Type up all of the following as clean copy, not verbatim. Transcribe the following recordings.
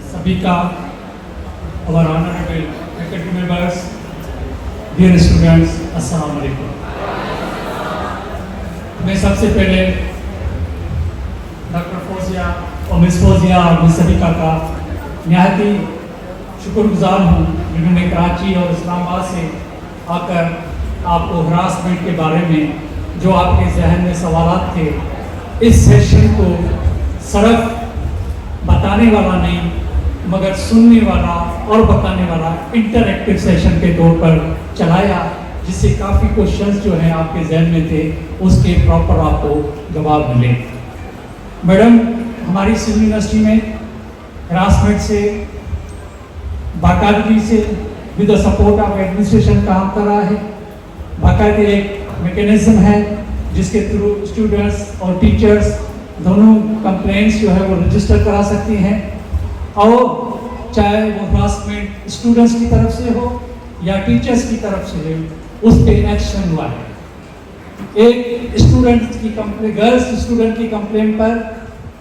सभी का our honorable faculty members, dear students, अस्सलाम वालेकुम। मैं सबसे पहले डॉक्टर फौजिया और मिस फौजिया और मिस सबिका का निहायत ही शुक्रगुजार हूँ जिन्होंने कराची और इस्लामाबाद से आकर आपको हरासमेंट के बारे में जो आपके जहन में सवालात थे, इस सेशन को सिर्फ बताने वाला नहीं मगर सुनने वाला और बताने वाला इंटरैक्टिव सेशन के तौर पर चलाया, जिससे काफ़ी क्वेश्चंस जो हैं आपके जहन में थे उसके प्रॉपर आपको जवाब मिले। मैडम हमारी सिविल यूनिवर्सिटी में हरासमेंट से बाकायदगी से with the support of administration काम कर रहा है। बाकायदे एक मैकेनिज्म है जिसके थ्रू स्टूडेंट्स और टीचर्स दोनों कंप्लेंट्स जो है वो रजिस्टर करा सकती हैं, और चाहे वो हरासमेंट स्टूडेंट्स की तरफ से हो या टीचर्स की तरफ से हो, उस पर एक्शन हुआ है। एक स्टूडेंट की कंप्लेंट, गर्ल्स स्टूडेंट की कंप्लेंट पर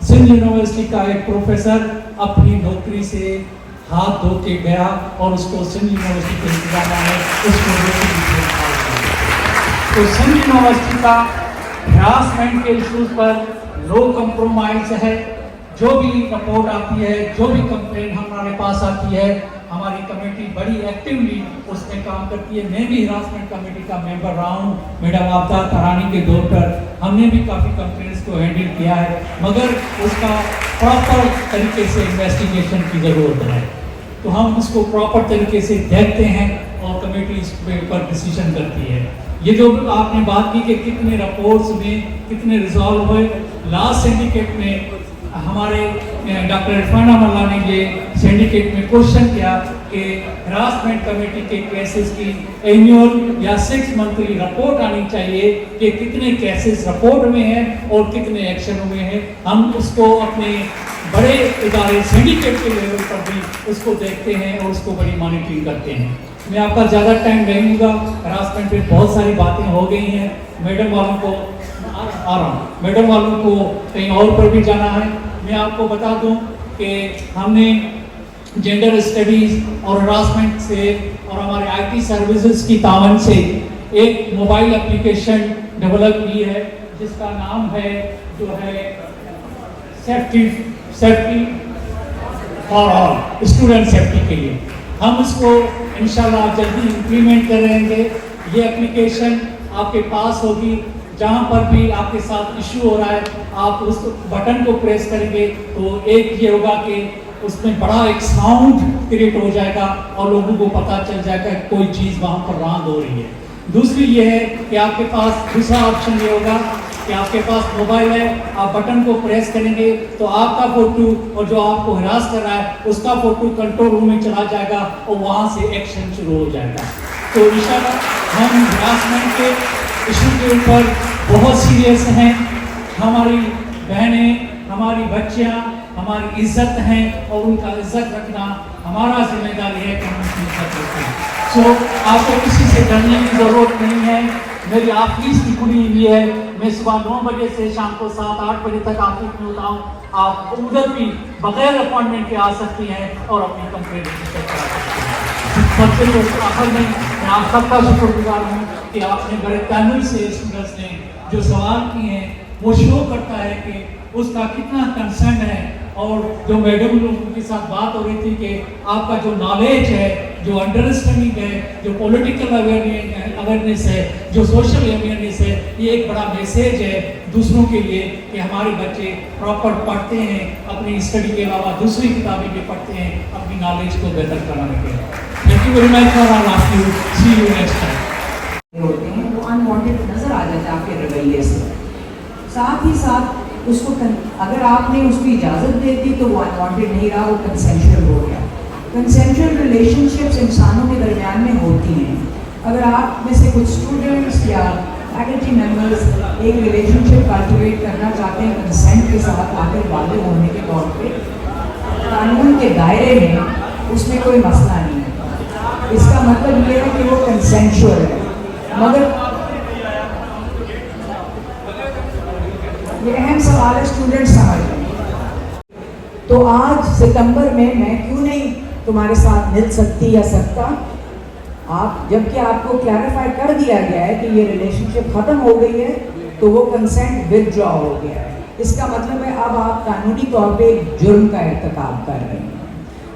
सिंध यूनिवर्सिटी का एक प्रोफेसर अपनी नौकरी से हाथ धो के गया और उसको सिंध यूनिवर्सिटी के इंतजामिया ने उसको नौकरी से निकाल दिया। तो सिंध यूनिवर्सिटी का हरासमेंट के इशूज़ पर नो कंप्रोमाइज है। जो भी रिपोर्ट आती है, जो भी कंप्लेंट हमारे पास आती है, हमारी कमेटी बड़ी एक्टिवली उसमें काम करती है। मैं भी हरासमेंट कमेटी का मेंबर रहा हूँ। मैडम आबदा तरानी के दौर पर हमने भी काफ़ी कंप्लेंट्स को हैंडल किया है, मगर उसका प्रॉपर तरीके से इन्वेस्टिगेशन की ज़रूरत है। तो हम उसको प्रॉपर तरीके से देखते हैं और कमेटी इस पर डिसीजन करती है। ये जो आपने बात की कि कितने रिपोर्ट्स में कितने रिजॉल्व हुए, लास्ट सिंडिकेट में हमारे डॉक्टर इरफान मल्ला ने ये सिंडिकेट में क्वेश्चन किया कि हरासमेंट कमेटी के केसेस की एनुअल या 6 मंथली रिपोर्ट आनी चाहिए कि कितने केसेस रिपोर्ट में हैं और कितने एक्शन हुए हैं। हम उसको अपने बड़े इदारे सिंडिकेट के लेवल पर भी उसको देखते हैं और उसको बड़ी मॉनिटरिंग करते हैं। मैं आपका ज़्यादा टाइम नहीं लूँगा, हरासमेंट पे बहुत सारी बातें हो गई हैं। मैडम वालों को मैडम वालों को कहीं और पर भी जाना है। मैं आपको बता दूं कि हमने जेंडर स्टडीज़ और हरासमेंट से और हमारे आईटी सर्विसेज की तावन से एक मोबाइल एप्लीकेशन डेवलप की है जिसका नाम है जो है safety for all, student safety के लिए। हम इसको इंशाल्लाह जल्दी इम्प्लीमेंट करेंगे। ये एप्लीकेशन आपके पास होगी, जहाँ पर भी आपके साथ इशू हो रहा है आप उस बटन को प्रेस करेंगे तो एक ये होगा कि उसमें बड़ा एक साउंड क्रिएट हो जाएगा और लोगों को पता चल जाएगा कि कोई चीज़ वहाँ पर रॉन्ग हो रही है। दूसरी ये है कि आपके पास दूसरा ऑप्शन ये होगा कि आपके पास मोबाइल है, आप बटन को प्रेस करेंगे तो आपका फोटो और जो आपको हरास कर रहा है उसका फोटो कंट्रोल रूम में चला जाएगा और वहाँ से एक्शन शुरू हो जाएगा। तो इंशाल्लाह हम हरासमेंट के इशू के ऊपर बहुत सीरियस हैं। हमारी बहनें, हमारी बच्चियां हमारी इज्जत हैं और उनका इज्जत रखना हमारा जिम्मेदारी है कि हम उनकी इज्जत रखें। सो आपको किसी से डरने की ज़रूरत नहीं है। मेरी ऑफिस भी खुली हुई है, मैं सुबह 9 बजे से शाम को 7-8 बजे तक ऑफिस में होता हूँ। आप उधर भी बगैर अपॉइंटमेंट के आ सकती हैं और अपनी कंप्लेंट रजिस्टर करा सकती हैं। सबसे आखिर में मैं आप सबका शुक्रगुजार हूँ कि आपने बड़े तैमुल से स्टूडेंट्स ने जो सवाल किए हैं वो शो करता है कि उसका कितना कंसर्न है। और जो मैडम लोगों के साथ बात हो रही थी कि आपका जो नॉलेज है, जो अंडरस्टैंडिंग है, जो पॉलिटिकल अवेयरनेस है, जो सोशल अवेयरनेस है, ये एक बड़ा मैसेज है दूसरों के लिए कि हमारे बच्चे प्रॉपर पढ़ते हैं, अपनी स्टडी के अलावा दूसरी किताबें भी पढ़ते हैं अपनी नॉलेज को बेहतर कराने के लिए। Thank you very much for our see you next time. होते हैं वो अनवांटेड नजर आ जाता है आपके रवैये से। साथ ही साथ उसको अगर आपने उसको इजाज़त दे दी तो वो अनवांटेड नहीं रहा, वो कंसेंशुअल हो गया। कंसेंशुअल रिलेशनशिप्स इंसानों के दरमियान में होती हैं। अगर आप में से कुछ स्टूडेंट्स या फैकल्टी मेंबर्स एक रिलेशनशिप कल्टिवेट करना चाहते हैं कंसेंट के साथ आकर वाले होने के तौर पे, कानून के दायरे में उसमें कोई मसला नहीं है। इसका मतलब ये है कि वो कंसेंशुअल है। मगर ये अहम सवाल है, स्टूडेंट समझ लें। تو آج ستمبر میں کیوں نہیں تمہارے ساتھ مل سکتی یا سکتا؟ آپ جبکہ آپ کو کلیریفائی کر دیا گیا ہے کہ یہ ریلیشن شپ ختم ہو گئی ہے تو وہ کنسنٹ ود ڈرا ہو گیا ہے. اس کا مطلب ہے اب آپ قانونی طور پہ ایک جرم کا ارتکاب کر رہے ہیں.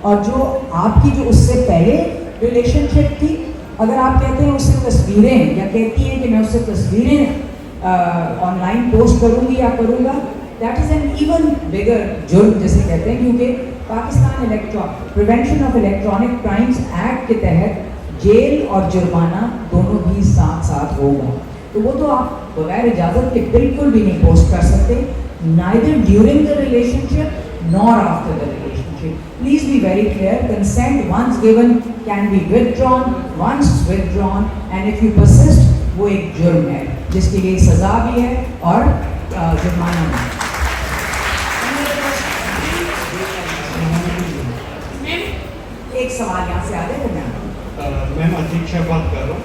اور جو آپ کی جو اس سے پہلے ریلیشن شپ تھی, اگر آپ کہتے ہیں اس سے تصویریں یا کہتی ہیں کہ میں اس سے تصویریں آن لائن پوسٹ کروں گی یا کروں گا, that is an even bigger جرم جسے کہتے ہیں, کیونکہ Pakistan prevention of electronic crimes act کے تحت جیل اور جرمانہ دونوں بھی ساتھ ساتھ ہوگا. تو وہ تو آپ بغیر اجازت کے بالکل بھی نہیں پوسٹ کر سکتے, neither during the relationship nor after the relationship. Please be very clear, consent once given can be withdrawn, once withdrawn, and if you persist وہ ایک جرم ہے جس کے لیے سزا بھی ہے اور جرمانہ بھی. ایک سوال یہاں سے آگے کرنا ہے. میم ادیکشا بات کر رہا ہوں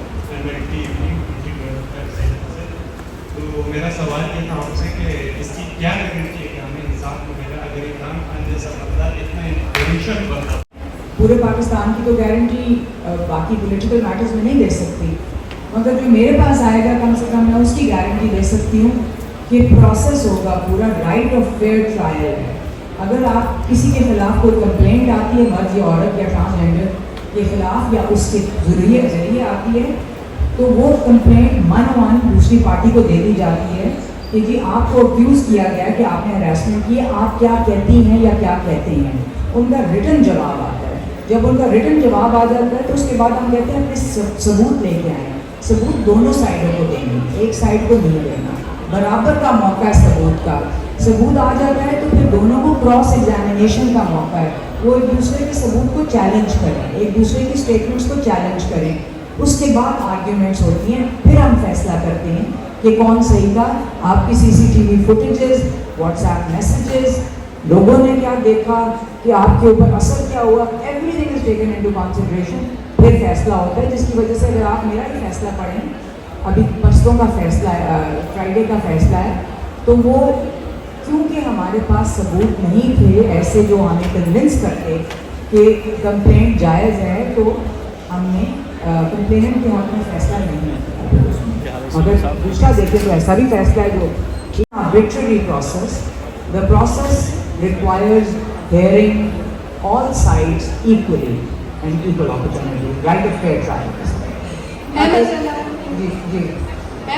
تو میرا سوال یہ تھا آپ سے کہ اس کی کیا گارنٹی ہے کہ ہمیں انصاف ملے گا اگر عمران خان جیسا بندہ اتنا انفلوئنشل بندہ. پورے پاکستان کی تو گارنٹی باقی پولیٹیکل میٹرز میں نہیں دے سکتی, مگر جو میرے پاس آئے گا کم سے کم میں اس کی گارنٹی دے سکتی ہوں کہ پروسیس ہوگا, پورا رائٹ آف فیئر ٹرائل ہے. اگر آپ کسی کے خلاف کوئی کمپلینٹ آتی ہے, مرد یا عورت یا ٹرانسجینڈر کے خلاف, یا اس کے ذریعے آتی ہے, تو وہ کمپلینٹ من دوسری پارٹی کو دے دی جاتی ہے کہ جی آپ کو اکیوز کیا گیا کہ آپ نے ہراسمنٹ کی, آپ کیا کہتی ہیں یا کیا کہتے ہیں. ان کا ریٹن جواب آتا ہے. جب ان کا ریٹن جواب آ جاتا ہے تو اس کے بعد ہم کہتے ہیں اپنے ثبوت لے کے آئیں. ثبوت دونوں سائڈوں کو دیں گے, ایک سائڈ کو نہیں دینا, برابر کا موقع ہے ثبوت کا. ثبوت آ جاتا ہے تو پھر دونوں کو کراس ایگزامینیشن کا موقع ہے, وہ ایک دوسرے کے ثبوت کو چیلنج کریں, ایک دوسرے کی اسٹیٹمنٹس کو چیلنج کریں. اس کے بعد آرگیومنٹس ہوتی ہیں, پھر ہم فیصلہ کرتے ہیں کہ کون صحیح تھا. آپ کی CCTV footages, what's app messages, لوگوں نے کیا دیکھا, کہ آپ کے اوپر اثر کیا ہوا, every thing is taken into consideration. پھر فیصلہ ہوتا ہے, جس کی وجہ سے اگر آپ میرا ہی فیصلہ پڑھیں, ابھی پرسوں کا فیصلہ ہے, فرائیڈے کا فیصلہ ہے, تو وہ کیونکہ ہمارے پاس ثبوت نہیں تھے ایسے جو ہمیں کنونس کرتے کہ کمپلینٹ جائز ہے, تو ہم نے کمپلیننٹ کے حق میں فیصلہ نہیں کیا. اگر دوسرا دیکھیں تو ایسا بھی فیصلہ ہے جو arbitrary process. The process requires hearing all sides equally and equal opportunity, right of fair trial.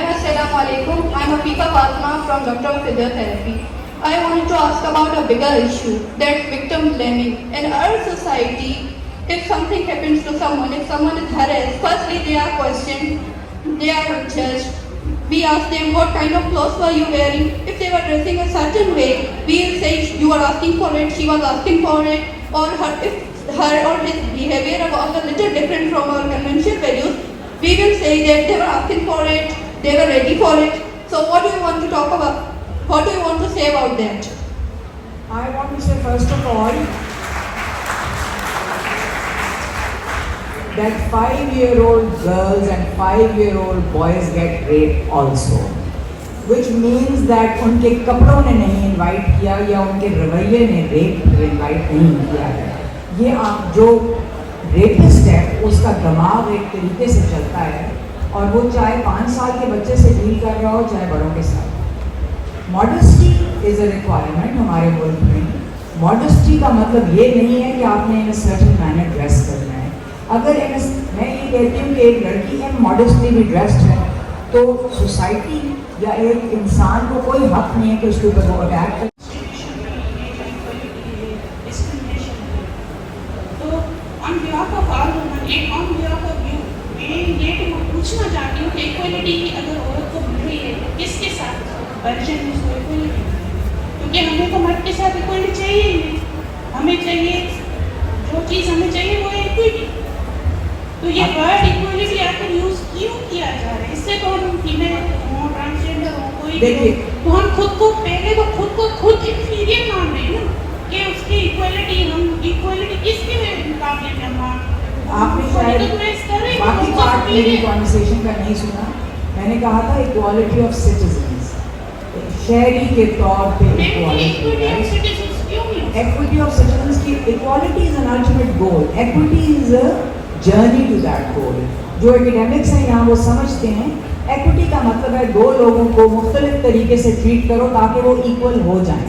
Assalamu alaikum. I'm Afiqa Fatma from Doctor of Physiotherapy. I wanted to ask about a bigger issue, that victim blaming. In our society, if something happens to someone, if someone is harassed, firstly they are questioned, they are judged. We ask them what kind of clothes were you wearing. If they were dressing a certain way, we will say you are asking for it, she was asking for it, or if her or his behavior was a little different from our conventional values, we will say that they were asking for it, they were ready for it. So what do you want to talk about? What do you want to say about that? I want to say first of all that 5-year-old girls and 5-year-old boys get raped also, which means that ان کے کپڑوں نے نہیں invite کیا یا ان کے رویے نے rape invite نہیں کیا ہے. یہ آپ جو ریپسٹ ہے اس کا دماغ ایک طریقے سے چلتا ہے, اور وہ چاہے 5 سال کے بچے سے ڈیل کر رہا ہو چاہے بڑوں کے ساتھ. ماڈسٹی از اے ریکوائرمنٹ ہمارے ملک میں. ماڈسٹی کا مطلب یہ نہیں ہے کہ آپ نے ان سرٹن مینر ڈریس کرنا ہے. اگر میں یہ کہتی ہوں کہ ایک لڑکی ہے ماڈسٹلی بھی ڈریسڈ ہے, تو سوسائٹی یا ایک انسان کو کوئی حق نہیں ہے کہ اس کے اوپر وہ اٹیک کرے. پوچھنا چاہتی ہوں کہ ایکوالٹی اگر عورت کو مل رہی ہے کس کے ساتھ ورژن اس کو ایکوالٹی, کیونکہ ہمیں تو مرد کے ساتھ ایکوالٹی چاہیے ہی نہیں. ہمیں چاہیے جو چیز ہمیں چاہیے وہ ایکوالٹی. تو یہ ورڈ ایکوالٹی آخر یوز کیوں کیا جا رہا ہے؟ اس سے تو ہم فیمیل ہوں, ٹرانسجینڈر ہوں, کوئی بھی ہو, تو ہم خود کو پہلے تو خود انفیریئر مان رہے ہیں نا, کہ اس کی ایکوالٹی, ہم ایکوالٹی کس کے مقابلے میں ہم. آپ نے شاید باقی پارٹ میری کانورسیشن کا نہیں سنا. میں نے کہا تھا ایکوالٹی آف سٹیزنز, شہری کے طور پہ ایکوالٹی. equity of citizens की equality is an ultimate goal, equity is a journey to that goal. जो academics हैं यहाँ वो समझते हैं equity का मतलब है दो लोगों को मुख्तलिफ तरीके से ट्रीट करो ताकि वो इक्वल हो जाएं.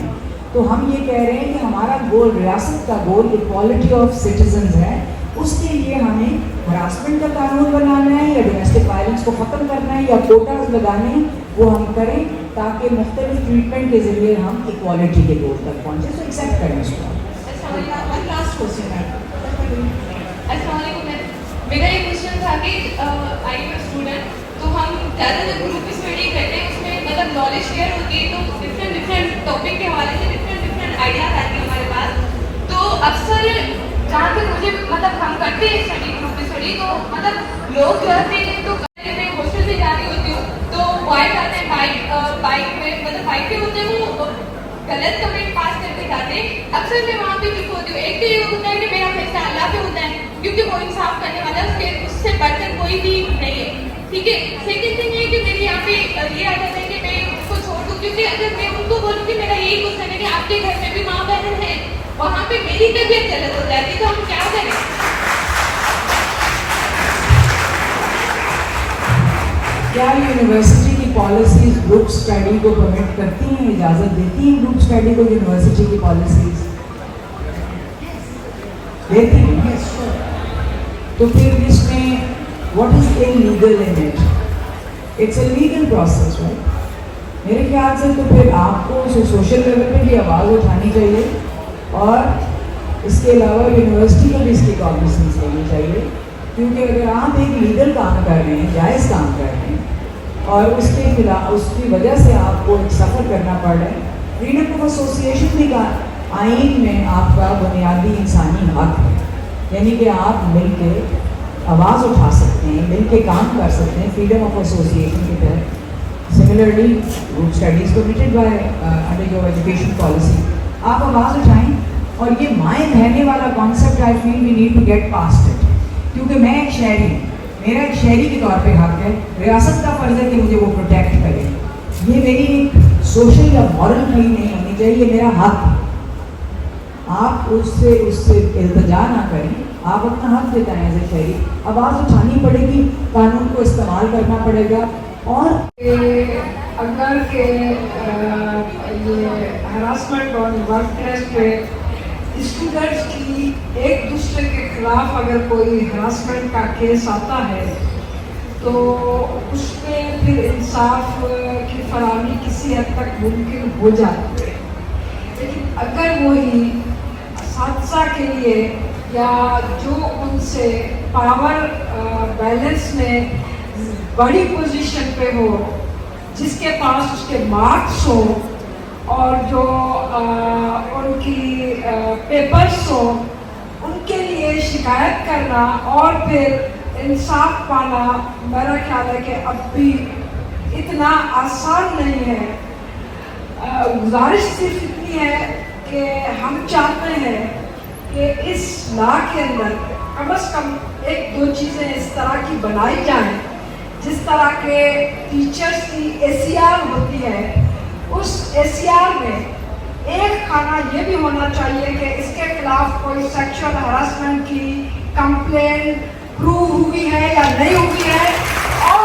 तो हम ये कह रहे हैं कि हमारा गोल, रियासत का गोल इक्वालिटी ऑफ सिटीजन्स है. उसके लिए हमें हरासमेंट का कानून बनाना है या डोमेस्टिक वायलेंस को ख़त्म करना है या कोटाज लगाने हैं, वो हम करें ताकि मुख्तलिफ ट्रीटमेंट के ज़रिए हम इक्वालिटी के गोल तक पहुँचे. सो एक्सेप्ट करें उसको. लास्ट क्वेश्चन है. मेरा एक क्वेश्चन था कि आई एम स्टूडेंट, तो हम ज़्यादा जब ग्रुप स्टडी करते हैं उसमें मतलब नॉलेज शेयर होती है तो डिफरेंट टॉपिक के हवाले से डिफरेंट आइडियाज आते हैं हमारे पास. तो अक्सर जहाँ तक मुझे मतलब हम करते हैं स्टडी, ग्रुप स्टडी, तो मतलब लोग जो आते हैं तो मैं हॉस्टल से जा रही होती हूँ तो बॉयज आते हैं बाइक पे, मतलब बाइक पे होते हैं, वो गलत कमेंट पास करके जाते हैं. अक्सर मैं वहाँ पे चुप होती हूँ. एक तो ये होता है कि मेरा फैसला अल्लाह पे होता है क्योंकि वो इंसाफ करने वाला उससे बढ़कर कोई भी नहीं है. ठीक है. सेकंड थिंग ये कि मेरी यहाँ पे ये आ जाता है कि मैं उसको छोड़ दूँ, क्योंकि अगर मैं उनको बोलूँ कि मेरा यही क्वेश्चन है कि आपके घर में भी माँ बहन है, वहाँ पे मेरी तबीयत गलत हो जाती है, तो हम क्या करें? क्या यूनिवर्सिटी की पॉलिसीज ग्रुप स्टडी को परमिट करती हैं, इजाज़त देती हैं ग्रुप स्टडी को यूनिवर्सिटी की पॉलिसीज? देती हैं. तो फिर इसमें what is illegal in it? It's a legal process, right? मेरे ख्याल से तो फिर आपको सोशल लेवल पे भी आवाज़ उठानी चाहिए और इसके अलावा यूनिवर्सिटी को भी इसकी कॉग्निसेंस लेनी चाहिए, क्योंकि अगर आप एक लीगल काम कर रहे हैं, जायज़ काम कर रहे हैं और उसके खिलाफ उसकी वजह से आपको एक सफ़र करना पड़ रहा है, फ्रीडम ऑफ एसोसिएशन भी का आइन में आपका बुनियादी इंसानी हक है, यानी कि आप मिल के आवाज़ उठा सकते हैं, मिल के काम कर सकते हैं फ्रीडम ऑफ एसोसिएशन के तहत. Similarly group studies permitted by under your education policy. आप आवाज़ उठाएं और ये माएँ बहने वाला concept I feel we need to get past it, क्योंकि मैं एक शहरी, मेरा एक शहरी के तौर पे हक है, रियासत का फ़र्ज़ है कि मुझे वो प्रोटेक्ट करे. ये मेरी एक सोशल या मॉरल क्लेम नहीं होनी चाहिए, ये मेरा हक है. आप उससे इल्तिजा ना करें, आप अपना हक जताएं एज ए शहरी. आवाज़ उठानी पड़ेगी, कानून को इस्तेमाल करना पड़ेगा. और अगर के ये हरासमेंट और वर्क प्लेस पे स्टूडेंट्स की एक दूसरे के खिलाफ अगर कोई हरासमेंट का केस आता है तो उसमें फिर इंसाफ की फराहमी किसी हद तक मुमकिन हो जाती है. लेकिन अगर वही हादसा के लिए या जो उनसे पावर बैलेंस में बड़ी पोजीशन पे हो, जिसके पास उसके मार्क्स हो और जो उनकी पेपर्स हो, उनके लिए शिकायत करना और फिर इंसाफ पाना मेरा ख्याल है कि अब भी इतना आसान नहीं है. गुजारिश सिर्फ इतनी है कि हम चाहते हैं कि इस लॉ के अंदर कम से कम एक दो चीज़ें इस तरह की बनाई जाएं. जिस तरह के टीचर्स की ACR होती है, उस ACR में एक खाना ये भी होना चाहिए कि इसके खिलाफ कोई सेक्सुअल हरासमेंट की कंप्लेंट प्रूव हुई है या नहीं हुई है, और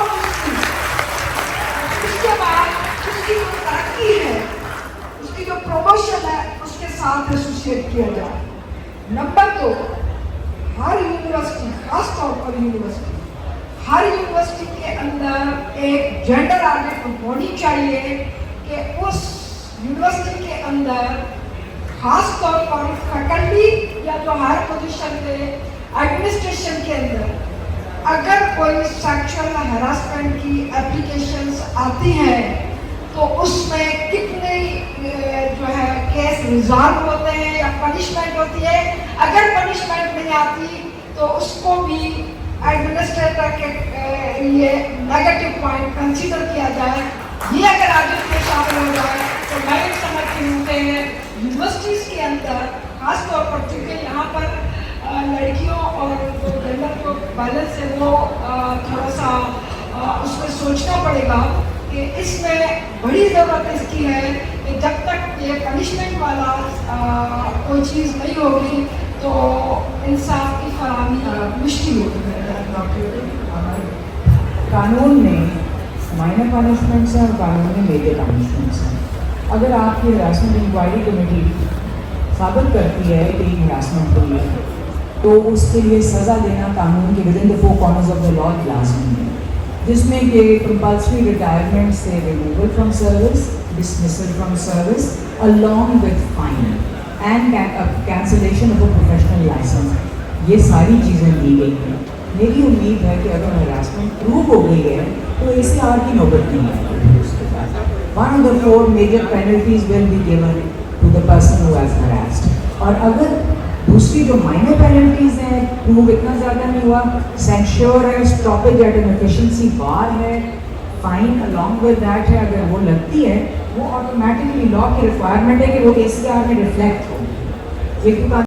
उसके बाद उसकी जो तरक्की है, उसकी जो प्रमोशन है, उसके साथ एसोसिएट किया जाए. नंबर 2, हर यूनिवर्सिटी, खास तौर पर यूनिवर्सिटी, हर यूनिवर्सिटी के अंदर एक जेंडर ऑडिट होनी चाहिए कि उस यूनिवर्सिटी के अंदर खास तौर पर फैकल्टी या जो हायर पोजीशन पे एडमिनिस्ट्रेशन के अंदर अगर कोई सेक्सुअल हरासमेंट की एप्लीकेशंस आती हैं तो उसमें कितने जो है केस रिजॉल्व होते हैं या पनिशमेंट होती है. अगर पनिशमेंट नहीं आती तो उसको भी एडमिनिस्ट्रेटर के लिए नेगेटिव पॉइंट कंसीडर किया जाए. ये अगर आगे में शामिल हो जाए तो मैं समझती हूँ कि यूनिवर्सिटीज़ के अंदर खास तौर पर, क्योंकि यहाँ पर लड़कियों और जो जेंडर जो बैलेंस है वो थोड़ा सा उसमें सोचना पड़ेगा कि इसमें बड़ी ज़रूरत इसकी है کہ جب تک یہ پنشمنٹ والا کوئی چیز نہیں ہوگی تو انصاف کی فراہمی مشکل ہوگی. قانون میں مائنر پنشمنٹس ہیں اور قانون میں میجر پنشمنٹس ہیں. اگر آپ کی ہراسمنٹ انکوائری کمیٹی ثابت کرتی ہے کہ ہراسمنٹ ہوئی ہے تو اس کے لیے سزا دینا قانون کے with in the 4 corners of the law لازمی ہے, جس میں کہ کمپلسری ریٹائرمنٹ سے removal from service, dismissal from service along with fine and cancellation of a professional license. یہ ساری چیزیں دی گئی ہیں. میری امید ہے کہ اگر ہراسمنٹ پروو ہو گئی ہے تو ACR کی نوبت نہیں ہے. اس کے بعد 1 of the 4 major penalties will be given to the person who has harassed. اور اگر دوسری جو مائنر پینلٹیز ہیں, پروو اتنا زیادہ نہیں ہوا, سینشور ہے, اسٹاپیج ایٹ این ایفیشنسی بار ہے, فائن along with that ہے, اگر وہ لگتی ہے وہ آٹومیٹکلی لا کی ریکوائرمنٹ ہے کہ وہ ACR میں ریفلیکٹ ہو. یہ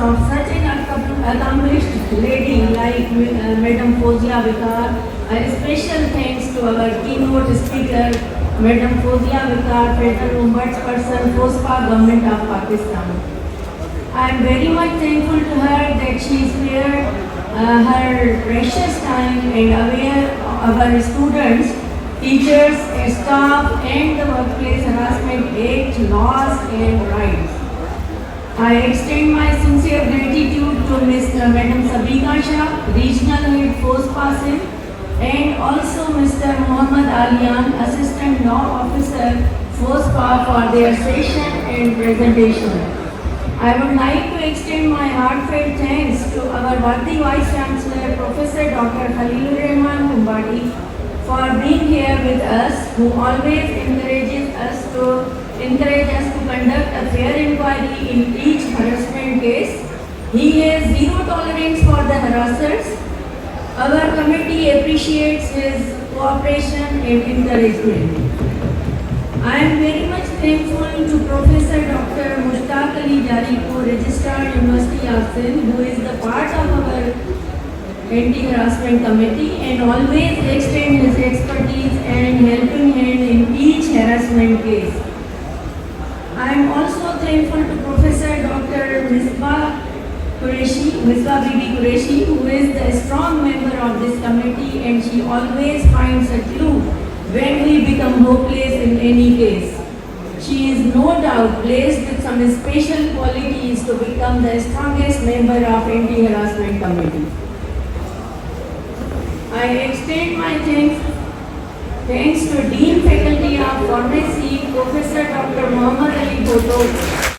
of such an accomplished lady like Madam Fozia Vikar. A special thanks to our keynote speaker, Madam Fozia Vikar, Federal Ombudsperson, FOSPA, Government of Pakistan. I am very much thankful to her that she spared her precious time and aware of our students, teachers, staff and the Workplace Harassment Act laws and rights. I extend my sincere gratitude to Madam Sabina Shah, Regional Head FOSPA SIM, and also Mr. Muhammad Alian, Assistant Law Officer FOSPA for their session and presentation. I would like to extend my heartfelt thanks to our worthy Vice Chancellor, Professor Dr. Khalilur Rahman Kumbadi, for being here with us, who always encourage us to conduct a fair inquiry in each harassment case. He has zero tolerance for the harassers. Our committee appreciates his cooperation and encouragement. I am very much thankful to Professor Dr. Mushtaq Ali Jaripur, Registrar, University of Sindh, who is the part of our anti-harassment committee and always extend his expertise and helping hand in each harassment case. I am also thankful to Professor Dr. Misbah Bibi Qureshi, who is the strong member of this committee, and she always finds a clue when we become hopeless in any case. She is no doubt blessed with some special qualities to become the strongest member of anti-harassment committee. I extend my thanks Thanks to Dean Faculty of Pharmacy, Professor Dr. Muhammad Ali Bhutto,